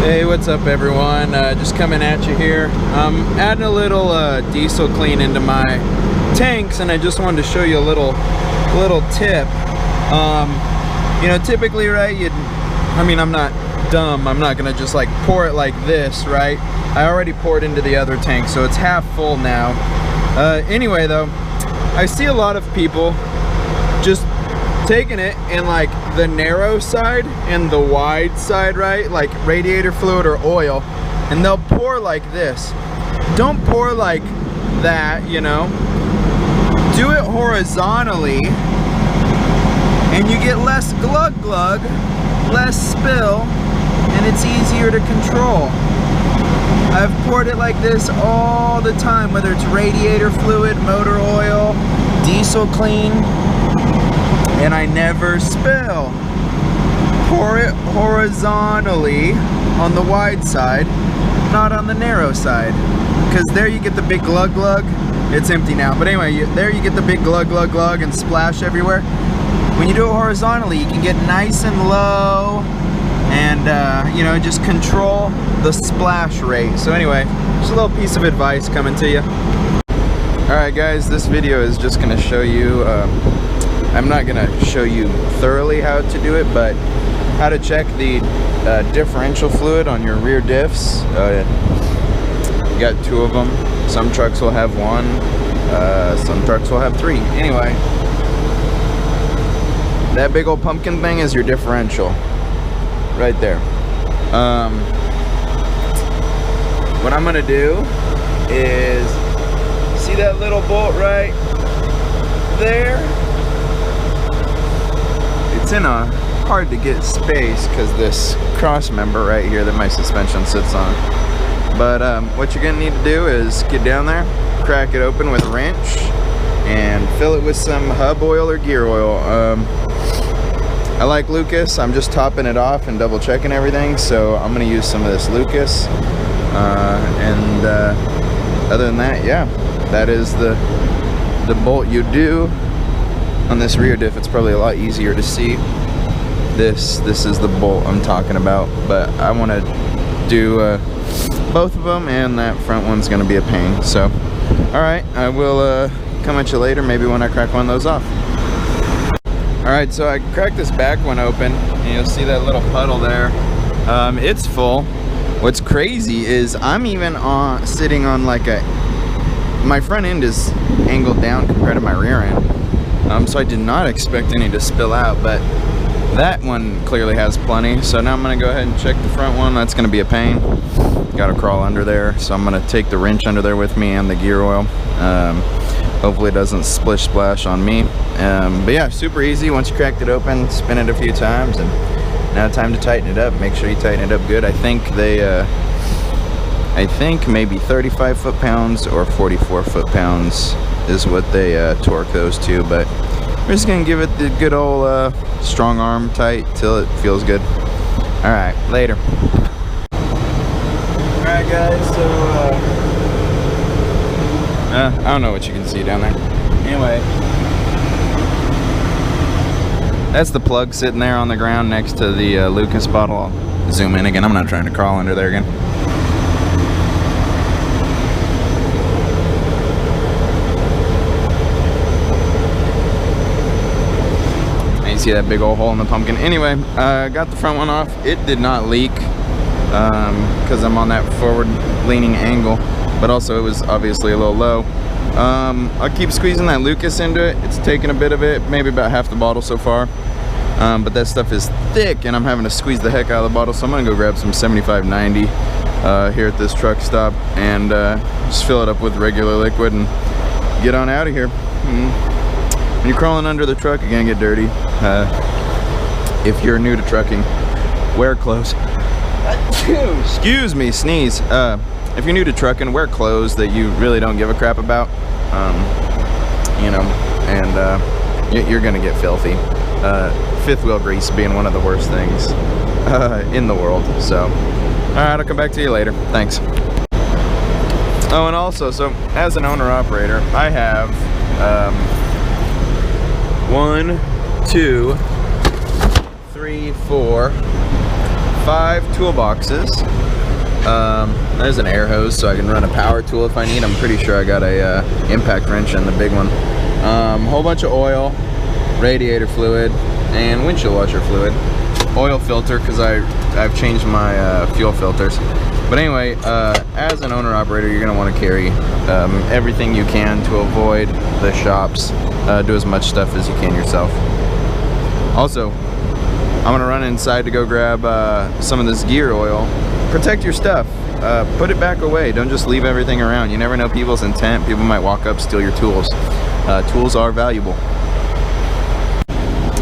Hey, what's up everyone? Just coming at you here. I'm adding a little diesel clean into my tanks, and I just wanted to show you a little tip. You know, typically, right, I'm not dumb. I'm not gonna just like pour it like this, right? I already poured into the other tank, so it's half full now. Anyway though, I see a lot of people just taking it in like the narrow side and the wide side, right? Like radiator fluid or oil, and they'll pour like this. Don't pour like that, you know. Do it horizontally, and you get less glug glug, less spill, and it's easier to control. I've poured it like this all the time, whether it's radiator fluid, motor oil, diesel clean, and I never spill. Pour it horizontally on the wide side, not on the narrow side, because there you get the big glug glug. It's empty now, but anyway, there you get the big glug glug glug and splash everywhere. When you do it horizontally, you can get nice and low, and you know, just control the splash rate. So anyway, just a little piece of advice coming to you. Alright guys, this video is just going to show you, I'm not going to show you thoroughly how to do it, but how to check the differential fluid on your rear diffs. You got 2 of them. Some trucks will have 1, some trucks will have 3. Anyway, that big old pumpkin thing is your differential right there. What I'm gonna do is, see that little bolt right there? It's in a hard to get space because this cross member right here that my suspension sits on. But what you're gonna need to do is get down there, crack it open with a wrench, and fill it with some hub oil or gear oil. I like Lucas. I'm just topping it off and double checking everything, so I'm gonna use some of this Lucas. Other than that, yeah, that is the bolt you do on this rear diff. It's probably a lot easier to see. This is the bolt I'm talking about, but I want to do both of them, and that front one's gonna be a pain. So alright, I will come at you later, maybe when I crack one of those off. Alright, so I cracked this back one open, and you'll see that little puddle there. It's full. What's crazy is I'm even sitting on like my front end is angled down compared to my rear end. So I did not expect any to spill out, but that one clearly has plenty. So now I'm gonna go ahead and check the front one. That's gonna be a pain. Gotta crawl under there. So I'm gonna take the wrench under there with me and the gear oil. Hopefully it doesn't splish splash on me. But yeah, super easy. Once you cracked it open, spin it a few times, and now time to tighten it up. Make sure you tighten it up good. I think maybe 35 foot-pounds or 44 foot-pounds is what they torque those to, but we're just gonna give it the good old strong arm tight till it feels good. Alright, later. Alright guys, so I don't know what you can see down there. Anyway, that's the plug sitting there on the ground next to the Lucas bottle. I'll zoom in again. I'm not trying to crawl under there again. And you see that big old hole in the pumpkin. Anyway, got the front one off. It did not leak because I'm on that forward leaning angle, but also it was obviously a little low. I'll keep squeezing that Lucas into it. It's taken a bit of it, maybe about half the bottle so far. But that stuff is thick, and I'm having to squeeze the heck out of the bottle, so I'm gonna go grab some 75/90 here at this truck stop and just fill it up with regular liquid and get on out of here. When you're crawling under the truck, you're gonna get dirty. If you're new to trucking, wear clothes. Excuse me, sneeze. If you're new to trucking, wear clothes that you really don't give a crap about. You know, and you're gonna get filthy. Fifth wheel grease being one of the worst things in the world. So, alright, I'll come back to you later. Thanks. Oh, and also, so as an owner-operator, I have 1, 2, 3, 4, 5 toolboxes. There's an air hose so I can run a power tool if I need. I'm pretty sure I got a impact wrench in the big one. Whole bunch of oil, radiator fluid, and windshield washer fluid. Oil filter because I've changed my fuel filters. But anyway, as an owner-operator, you're going to want to carry everything you can to avoid the shops. Do as much stuff as you can yourself. Also, I'm going to run inside to go grab some of this gear oil. Protect your stuff. Put it back away. Don't just leave everything around. You never know people's intent. People might walk up, steal your tools. Tools are valuable.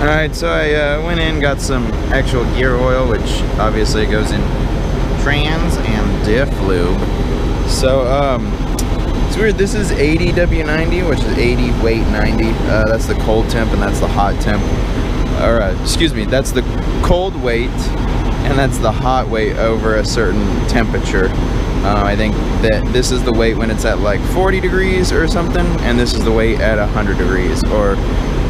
Alright, so I went in, got some actual gear oil, which obviously goes in trans and diff lube. So it's weird, this is 80 W90, which is 80 weight 90. That's the cold temp and that's the hot temp. Or excuse me, that's the cold weight and that's the hot weight over a certain temperature. I think that this is the weight when it's at like 40 degrees or something, and this is the weight at 100 degrees, or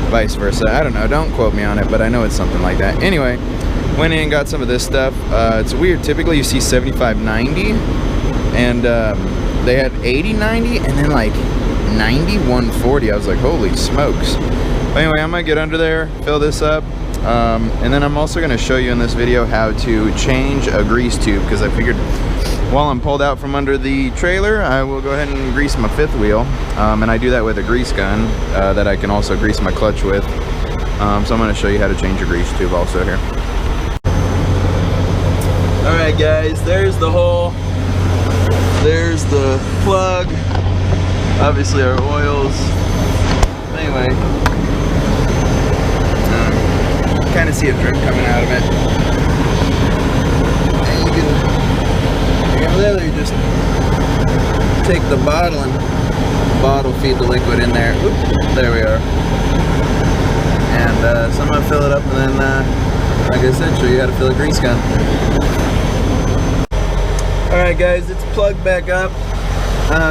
vice versa. I don't know, don't quote me on it, but I know it's something like that. Anyway, went in and got some of this stuff. It's weird, typically you see 75-90, and they had 80-90, and then like 90-140. I was like, holy smokes. But anyway, I'm gonna get under there, fill this up, and then I'm also gonna show you in this video how to change a grease tube, because I figured while I'm pulled out from under the trailer, I will go ahead and grease my fifth wheel, and I do that with a grease gun that I can also grease my clutch with. So I'm going to show you how to change a grease tube also here. Alright guys, there's the hole, there's the plug, obviously our oils. Anyway, kind of see a drip coming out of it. And you can literally just take the bottle and bottle feed the liquid in there. Oop, there we are. And so I'm gonna fill it up and then, like I said, show you how to fill a grease gun. Alright guys, it's plugged back up.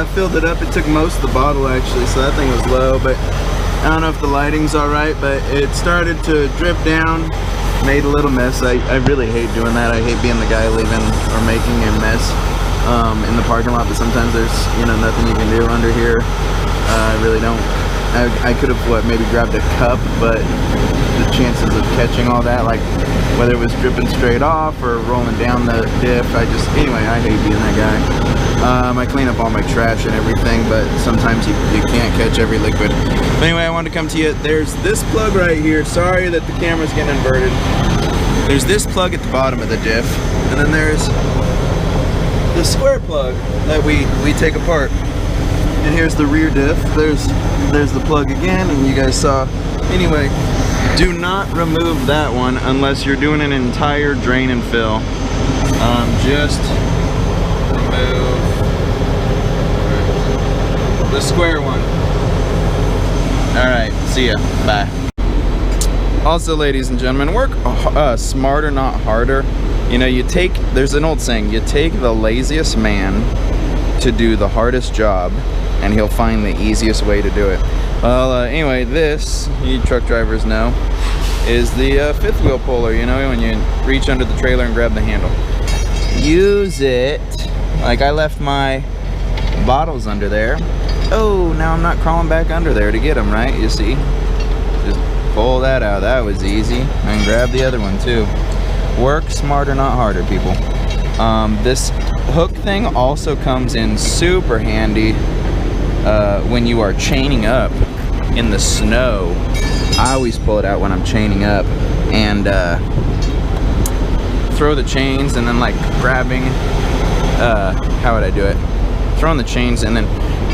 Filled it up. It took most of the bottle actually, so that thing was low, but I don't know if the lighting's alright, but it started to drip down. Made a little mess. I really hate doing that. I hate being the guy leaving or making a mess in the parking lot, but sometimes there's, you know, nothing you can do under here. I really don't. I could have, maybe grabbed a cup, but the chances of catching all that, like whether it was dripping straight off or rolling down the diff, anyway, I hate being that guy. I clean up all my trash and everything, but sometimes you can't catch every liquid. But anyway, I wanted to come to you. There's this plug right here. Sorry that the camera's getting inverted. There's this plug at the bottom of the diff, and then there's the square plug that we take apart. And here's the rear diff. There's the plug again, and you guys saw. Anyway, do not remove that one unless you're doing an entire drain and fill. Just remove the square one. Alright, see ya. Bye. Also, ladies and gentlemen, work smarter, not harder. You know, there's an old saying, you take the laziest man to do the hardest job, and he'll find the easiest way to do it. Well, anyway, this, you truck drivers know, is the fifth wheel puller, you know, when you reach under the trailer and grab the handle. Use it. Like, I left my bottles under there. Oh, now I'm not crawling back under there to get them, right? You see? Just pull that out. That was easy. And grab the other one, too. Work smarter, not harder, people. This hook thing also comes in super handy when you are chaining up in the snow. I always pull it out when I'm chaining up and throw the chains, and then like grabbing, how would I do it? Throwing the chains and then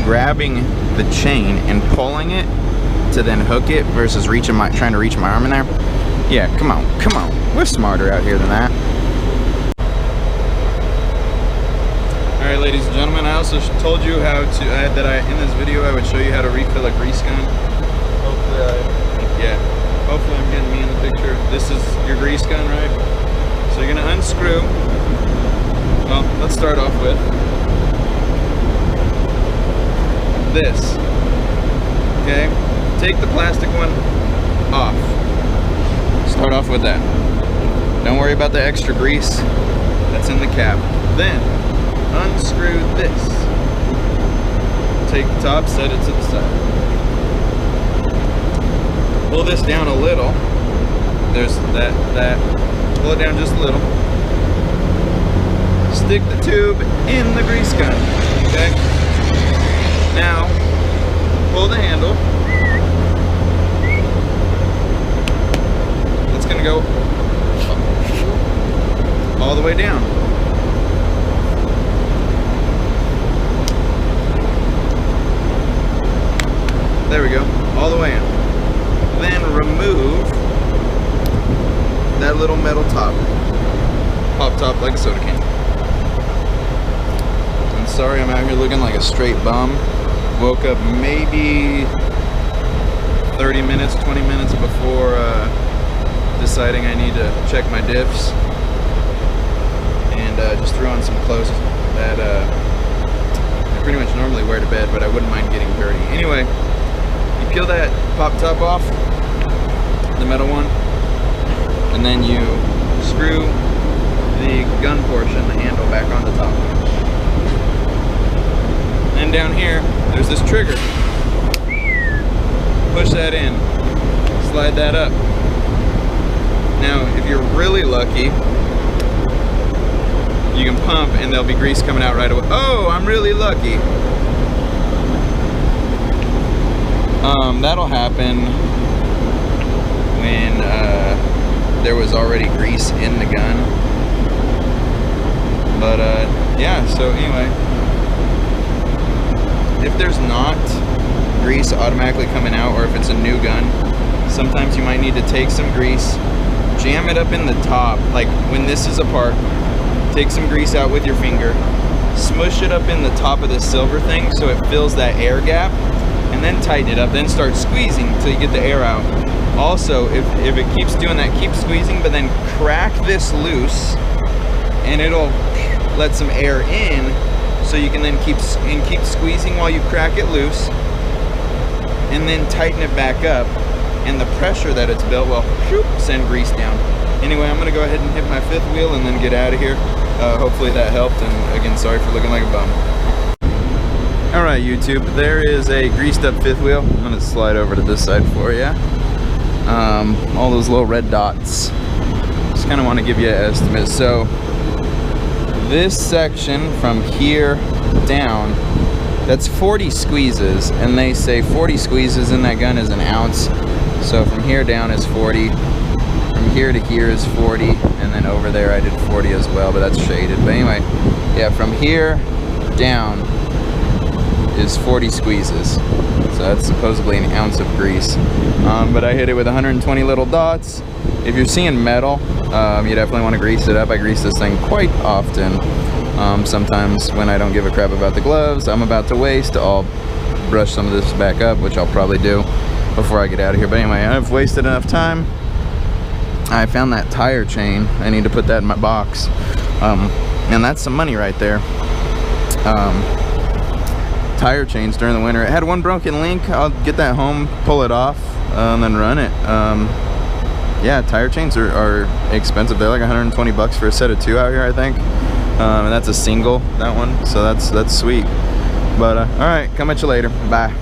grabbing the chain and pulling it to then hook it versus trying to reach my arm in there. Yeah, come on. We're smarter out here than that. Alright, ladies and gentlemen, I also told you how to, in this video I would show you how to refill a grease gun. Hopefully I'm getting me in the picture. This is your grease gun, right? So you're gonna unscrew. Well, let's start off with this. Okay? Take the plastic one off. Start off with that. Don't worry about the extra grease that's in the cap. Then unscrew this. Take the top, set it to the side. Pull this down a little. There's that. Pull it down just a little. Stick the tube in the grease gun. Okay? Now, pull the handle. It's gonna go all the way down. There we go, all the way in. Then remove that little metal top. Pop top like a soda can. I'm sorry I'm out here looking like a straight bum. Woke up maybe 30 minutes, 20 minutes before deciding I need to check my diffs. And just threw on some clothes that I pretty much normally wear to bed, but I wouldn't mind getting dirty. Anyway, you peel that pop top off, the metal one, and then you screw the gun portion, the handle, back on the top. And down here, there's this trigger. Push that in, slide that up. Now, if you're really lucky, you can pump and there'll be grease coming out right away. Oh, I'm really lucky. That'll happen when there was already grease in the gun. But yeah, so anyway, if there's not grease automatically coming out, or if it's a new gun, sometimes you might need to take some grease, jam it up in the top, like when this is apart, take some grease out with your finger, smush it up in the top of this silver thing so it fills that air gap, and then tighten it up, then start squeezing until you get the air out. Also, if it keeps doing that, keep squeezing, but then crack this loose and it'll let some air in, so you can then keep squeezing while you crack it loose, and then tighten it back up, and the pressure that it's built will send grease down. Anyway, I'm gonna go ahead and hit my fifth wheel and then get out of here. Hopefully that helped, and again, sorry for looking like a bum. All right, YouTube, there is a greased up fifth wheel. I'm gonna slide over to this side for you. All those little red dots. Just kind of want to give you an estimate. So this section from here down, that's 40 squeezes, and they say 40 squeezes in that gun is an ounce. So from here down is 40, from here to here is 40, and then over there I did 40 as well, but that's shaded. But anyway, yeah, from here down is 40 squeezes. So that's supposedly an ounce of grease. But I hit it with 120 little dots. If you're seeing metal, you definitely want to grease it up. I grease this thing quite often. Sometimes when I don't give a crap about the gloves I'm about to waste, I'll brush some of this back up, which I'll probably do before I get out of here. But anyway, I've wasted enough time. I found that tire chain. I need to put that in my box. And that's some money right there. Tire chains during the winter. It had one broken link. I'll get that home, pull it off, and then run it. Yeah, tire chains are expensive. They're like 120 bucks for a set of 2 out here, I think. And that's a single, that one. So that's sweet. But all right, come at you later. Bye.